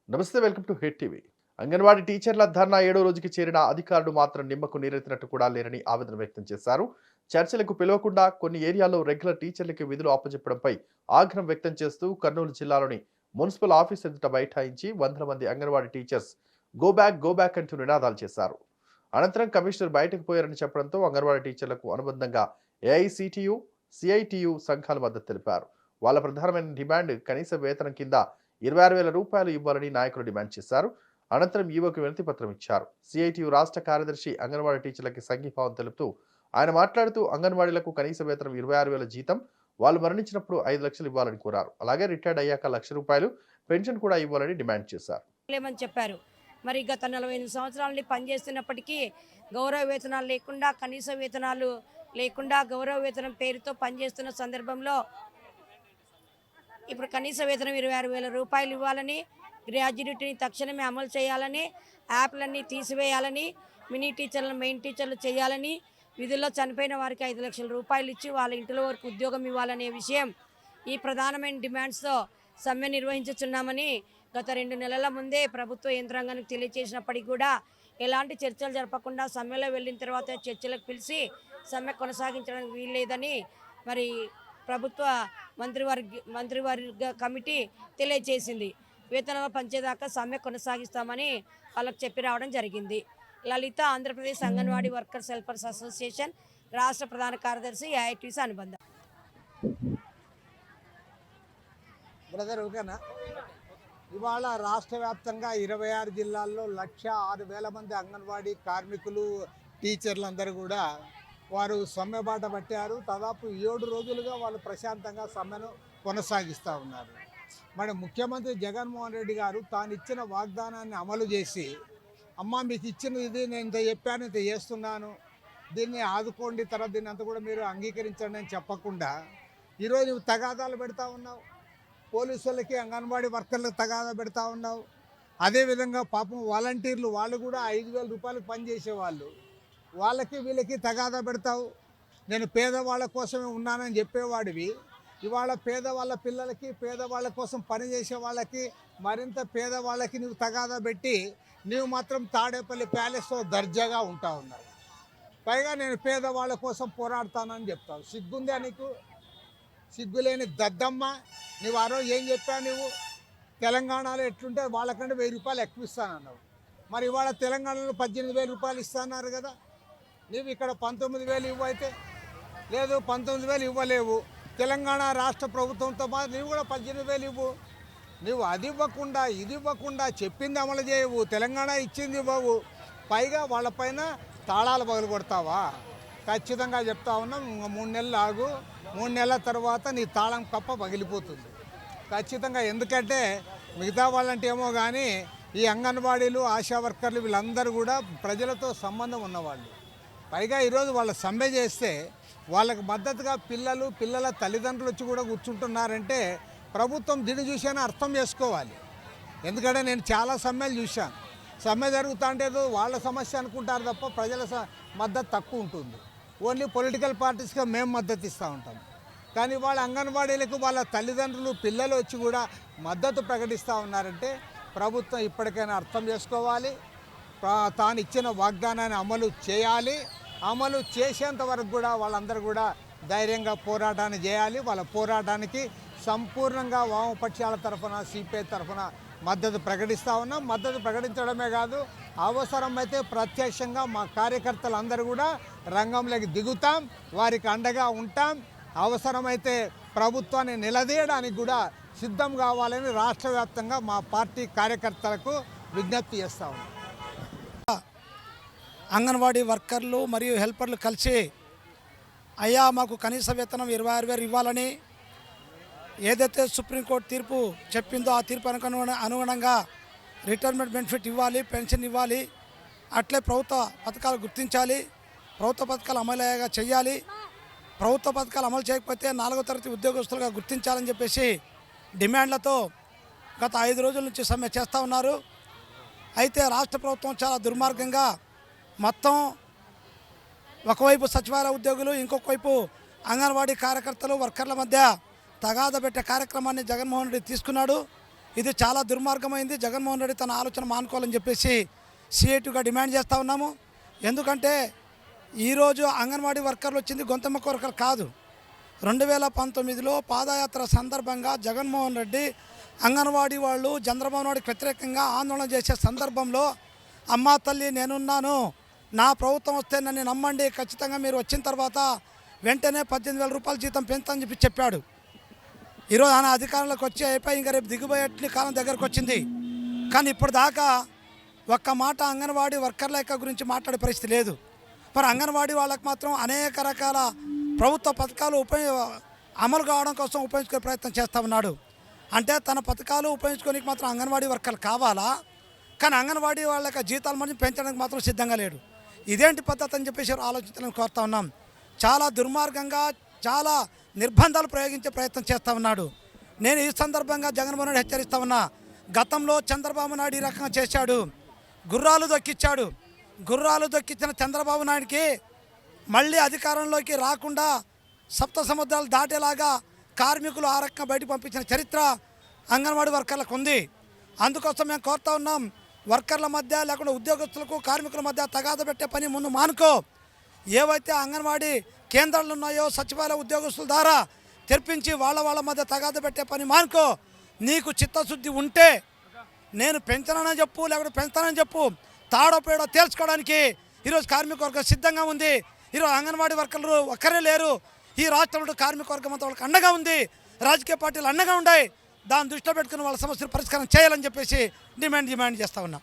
నమస్తే, welcome to hit TV. Anganwadi టీచర్ల ధర్నా 7వ రోజుకి చేరిన అధికారులు మాత్రం నిమ్మకు నీరెత్తినట్టు కూడా లేరని ఆవేదన వ్యక్తం చేశారు. చర్చలకు పిలవకుండా కొన్ని ఏరియాల్లో రెగ్యులర్ టీచర్లకి విధులు అప్పచెప్పడంపై ఆగ్రహం వ్యక్తం చేస్తూ కర్నూలు జిల్లాలోని మున్సిపల్ ఆఫీస్ ఎదుట బైఠాయించి వందల మంది అంగన్వాడీ టీచర్స్ గో బ్యాక్ అంటూ నినాదాలు చేశారు. అనంతరం కమిషనర్ బయటకు పోయారని చెప్పడంతో అంగన్వాడీ టీచర్లకు అనుబంధంగా ఏఐసిటియు, సిఐటియు సంఘాల మద్దతు తెలిపారు. వాళ్ళ ప్రధానమైన డిమాండ్ కనీస వేతనం కింద 26,000 రూపాయలు ఇవ్వాలని నాయకులు డిమాండ్ చేశారు. అనంతరం ఈవోకు వినతి పత్రం ఇచ్చారు. సిఐటియు రాష్ట్ర కార్యదర్శి అంగన్వాడీ టీచర్లకి సంఘీభావం తెలుపుతూ ఆయన మాట్లాడుతూ అంగన్వాడీలకు కనీస వేతనం 26,000 జీతం, వాళ్ళు మరణించినప్పుడు 5 లక్షలు ఇవ్వాలని కోరారు. అలాగే రిటైర్డ్ అయ్యాక 1,00,000 రూపాయలు పెన్షన్ కూడా ఇవ్వాలని డిమాండ్ చేశారు. లేమని చెప్పారు. మరి గత 48 సంవత్సరాల నుండి పనిచేస్తున్నప్పటికీ గౌరవ వేతనాలు లేకుండా, కనీస వేతనాలు లేకుండా గౌరవ వేతనం పేరుతో పనిచేస్తున్న సందర్భంలో ఇప్పుడు కనీస వేతనం 26,000 రూపాయలు ఇవ్వాలని, గ్రాడ్యుయేట్ని తక్షణమే అమలు చేయాలని, యాప్లన్నీ తీసివేయాలని, మినీ టీచర్లను మెయిన్ టీచర్లు చేయాలని, విధుల్లో చనిపోయిన వారికి 5 లక్షల రూపాయలు ఇచ్చి వాళ్ళ ఇంట్లో వరకు ఉద్యోగం ఇవ్వాలనే విషయం ఈ ప్రధానమైన డిమాండ్స్తో సమ్మె నిర్వహించుచున్నామని గత 2 నెలల ముందే ప్రభుత్వ యంత్రాంగానికి తెలియజేసినప్పటికీ కూడా ఎలాంటి చర్చలు జరపకుండా సమ్మెలో వెళ్ళిన తర్వాత చర్చలకు పిలిచి సమ్మె కొనసాగించడానికి వీల్లేదని మరి ప్రభుత్వ మంత్రివర్గ కమిటీ తెలియజేసింది. వేతనాలు పంచేదాకా సమ్మె కొనసాగిస్తామని వాళ్ళకు చెప్పి రావడం జరిగింది. లలిత Andhra Pradesh anganwadi workers helpers association రాష్ట్ర ప్రధాన కార్యదర్శి ఏఐటీసీ అనుబంధం. బ్రదర్ ఓకేనా? ఇవాళ రాష్ట్ర వ్యాప్తంగా 26 జిల్లాల్లో 106,000 మంది అంగన్వాడీ కార్మికులు, టీచర్లు అందరూ కూడా వారు సమ్మె బాట పట్టారు. దాదాపు 7 రోజులుగా వాళ్ళు ప్రశాంతంగా సమ్మెను కొనసాగిస్తూ ఉన్నారు. మరి ముఖ్యమంత్రి జగన్మోహన్ రెడ్డి గారు తాను ఇచ్చిన వాగ్దానాన్ని అమలు చేసి, అమ్మ మీకు ఇచ్చిన ఇది నేను ఇంత చెప్పాను, ఇంత చేస్తున్నాను, దీన్ని ఆదుకోండి, తర్వాత దీన్ని అంతా కూడా మీరు అంగీకరించండి అని చెప్పకుండా ఈరోజు నువ్వు తగాదాలు పెడతా ఉన్నావు. పోలీసులకి, అంగన్వాడీ వర్కర్లకు తగాదా పెడతా ఉన్నావు. అదేవిధంగా పాపం వాలంటీర్లు వాళ్ళు కూడా 5,000 రూపాయలకు పనిచేసేవాళ్ళు, వాళ్ళకి వీళ్ళకి తగాదా పెడతావు. నేను పేదవాళ్ళ కోసమే ఉన్నానని చెప్పేవాడివి, ఇవాళ పేదవాళ్ళ పిల్లలకి, పేదవాళ్ళ కోసం పనిచేసే వాళ్ళకి, మరింత పేదవాళ్ళకి నువ్వు తగాదా పెట్టి నీవు మాత్రం తాడేపల్లి ప్యాలెస్లో దర్జాగా ఉంటా ఉన్నావు. పైగా నేను పేదవాళ్ళ కోసం పోరాడతానని చెప్తావు. సిగ్గుందా నీకు? సిగ్గులేని దద్దమ్మ. నువ్వు ఆ రోజు ఏం చెప్పావు? నువ్వు తెలంగాణలో ఎట్లుంటే వాళ్ళకంటే 1,000 రూపాయలు ఎక్కువ ఇస్తానన్నావు. మరి ఇవాళ తెలంగాణలో 18,000 రూపాయలు ఇస్తాన్నారు కదా. నువ్వు ఇక్కడ 19,000 ఇవ్వైతే లేదు, 19,000 ఇవ్వలేవు. తెలంగాణ రాష్ట్ర ప్రభుత్వంతో పాటు నువ్వు కూడా 18,000 ఇవ్వు. నువ్వు అది ఇవ్వకుండా, ఇది ఇవ్వకుండా, చెప్పింది అమలు చేయవు, తెలంగాణ ఇచ్చింది ఇవ్వవు, పైగా వాళ్ళపైన తాళాలు పగలు కొడతావా? ఖచ్చితంగా చెప్తా ఉన్నాం, 3 నెలలు ఆగు, 3 నెలల తర్వాత నీ తాళం కప్ప పగిలిపోతుంది ఖచ్చితంగా. ఎందుకంటే మిగతా వాళ్ళంటే ఏమో కానీ ఈ అంగన్వాడీలు, ఆశా వర్కర్లు వీళ్ళందరూ కూడా ప్రజలతో సంబంధం ఉన్నవాళ్ళు. పైగా ఈరోజు వాళ్ళ సమ్మె చేస్తే వాళ్ళకి మద్దతుగా పిల్లల తల్లిదండ్రులు వచ్చి కూడా కూర్చుంటున్నారంటే ప్రభుత్వం దీన్ని చూసానే అర్థం చేసుకోవాలి. ఎందుకంటే నేను చాలా సమ్మెలు చూశాను. సమ్మె జరుగుతా అంటే ఏదో వాళ్ళ సమస్య అనుకుంటారు తప్ప ప్రజల మద్దతు తక్కువ ఉంటుంది. ఓన్లీ పొలిటికల్ పార్టీస్గా మేము మద్దతు ఇస్తూ ఉంటాం. కానీ వాళ్ళ అంగన్వాడీలకు వాళ్ళ తల్లిదండ్రులు, పిల్లలు వచ్చి కూడా మద్దతు ప్రకటిస్తూ ఉన్నారంటే ప్రభుత్వం ఇప్పటికైనా అర్థం చేసుకోవాలి. తాను ఇచ్చిన వాగ్దానాన్ని అమలు చేయాలి. అమలు చేసేంత వరకు కూడా వాళ్ళందరూ కూడా ధైర్యంగా పోరాటాన్ని చేయాలి. వాళ్ళ పోరాటానికి సంపూర్ణంగా వామపక్షాల తరఫున, సిపిఐ తరఫున మద్దతు ప్రకటిస్తూ ఉన్నాం. మద్దతు ప్రకటించడమే కాదు, అవసరమైతే ప్రత్యక్షంగా మా కార్యకర్తలందరూ కూడా రంగంలోకి దిగుతాం, వారికి అండగా ఉంటాం. అవసరమైతే ప్రభుత్వాన్ని నిలదీయడానికి కూడా సిద్ధం కావాలని రాష్ట్ర వ్యాప్తంగా మా పార్టీ కార్యకర్తలకు విజ్ఞప్తి చేస్తూ ఉన్నాం. అంగన్వాడీ వర్కర్లు మరియు హెల్పర్లు కలిసి అయ్యా మాకు కనీస వేతనం 26,000 ఇవ్వాలని, ఏదైతే సుప్రీంకోర్టు తీర్పు చెప్పిందో ఆ తీర్పు అనుగుణంగా రిటైర్మెంట్ బెనిఫిట్ ఇవ్వాలి, పెన్షన్ ఇవ్వాలి, అట్లే ప్రభుత్వ పథకాలు గుర్తించాలి, ప్రభుత్వ పథకాలు అమలయ్యేగా చేయాలి, ప్రభుత్వ పథకాలు అమలు చేయకపోతే 4వ తరగతి ఉద్యోగస్తులుగా గుర్తించాలని చెప్పేసి డిమాండ్లతో గత 5 రోజుల నుంచి సమ్మె చేస్తూ ఉన్నారు. అయితే రాష్ట్ర ప్రభుత్వం చాలా దుర్మార్గంగా మొత్తం ఒకవైపు సచివాలయ ఉద్యోగులు, ఇంకొక వైపు అంగన్వాడీ కార్యకర్తలు, వర్కర్ల మధ్య తగాదా పెట్టే కార్యక్రమాన్ని జగన్మోహన్ రెడ్డి తీసుకున్నాడు. ఇది చాలా దుర్మార్గమైంది. జగన్మోహన్ రెడ్డి తన ఆలోచన మానుకోవాలని చెప్పేసి సిఐటిగా డిమాండ్ చేస్తూ ఉన్నాము. ఎందుకంటే ఈరోజు అంగన్వాడీ వర్కర్లు వచ్చింది గొంతెమ్మ వర్కర్ కాదు. 2019లో పాదయాత్ర సందర్భంగా జగన్మోహన్ రెడ్డి అంగన్వాడీ వాళ్ళు చంద్రబాబు నాయుడుకి వ్యతిరేకంగా ఆందోళన చేసే సందర్భంలో అమ్మా తల్లి నేనున్నాను, నా ప్రభుత్వం వస్తే నన్ను నమ్మండి, ఖచ్చితంగా మీరు వచ్చిన తర్వాత వెంటనే 18,000 రూపాయల జీతం పెంచుతానని చెప్పి చెప్పాడు. ఈరోజు ఆయన అధికారంలోకి వచ్చి అయిపోయి ఇంకా రేపు దిగుబోయేట్ల కాలం దగ్గరకు వచ్చింది. కానీ ఇప్పటిదాకా ఒక్క మాట అంగన్వాడీ వర్కర్ల యొక్క గురించి మాట్లాడే పరిస్థితి లేదు. మరి అంగన్వాడీ వాళ్ళకు మాత్రం అనేక రకాల ప్రభుత్వ పథకాలు అమలు కావడం కోసం ఉపయోగించుకునే ప్రయత్నం చేస్తూ ఉన్నాడు. అంటే తన పథకాలు ఉపయోగించుకోనికి మాత్రం అంగన్వాడీ వర్కర్లు కావాలా, కానీ అంగన్వాడీ వాళ్ళ యొక్క జీతాల మధ్య పెంచడానికి మాత్రం సిద్ధంగా లేడు. ఇదేంటి పద్ధతి అని చెప్పేసి ఆలోచించాలని కోరుతా ఉన్నాం. చాలా దుర్మార్గంగా చాలా నిర్బంధాలు ప్రయోగించే ప్రయత్నం చేస్తూ ఉన్నాడు. నేను ఈ సందర్భంగా జగన్మోహన్ రెడ్డి హెచ్చరిస్తా ఉన్నా. గతంలో చంద్రబాబు నాయుడు ఈ రకంగా చేశాడు, గుర్రాలు దొక్కిచ్చాడు. గుర్రాలు దొక్కించిన చంద్రబాబు నాయుడికి మళ్ళీ అధికారంలోకి రాకుండా సప్త సముద్రాలు దాటేలాగా కార్మికులు ఆ రకంగా బయటకు పంపించిన చరిత్ర అంగన్వాడీ వర్కర్లకు ఉంది. అందుకోసం మేము కోరుతా ఉన్నాం, వర్కర్ల మధ్య లేకుండా ఉద్యోగస్తులకు కార్మికుల మధ్య తగాద పెట్టే పని ముందు మానుకో. ఏవైతే అంగన్వాడీ కేంద్రాలు ఉన్నాయో సచివాలయ ఉద్యోగస్తుల ద్వారా తెరిపించి వాళ్ళ మధ్య తగాద పెట్టే పని మానుకో. నీకు చిత్తశుద్ధి ఉంటే నేను పెంచనని చెప్పు, లేకపోతే పెంచుతానని చెప్పు. తాడో పేడో తేల్చుకోవడానికి ఈరోజు కార్మిక వర్గం సిద్ధంగా ఉంది. ఈరోజు అంగన్వాడీ వర్కర్లు ఒక్కరే లేరు, ఈ రాష్ట్రంలో కార్మిక వర్గం అంతా వాళ్ళకి అండగా ఉంది, రాజకీయ పార్టీలు అండగా ఉన్నాయి. దాన్ని దృష్టిలో పెట్టుకుని వాళ్ళ సమస్యలు పరిష్కారం చేయాలని చెప్పేసి డిమాండ్ చేస్తూ ఉన్నాం.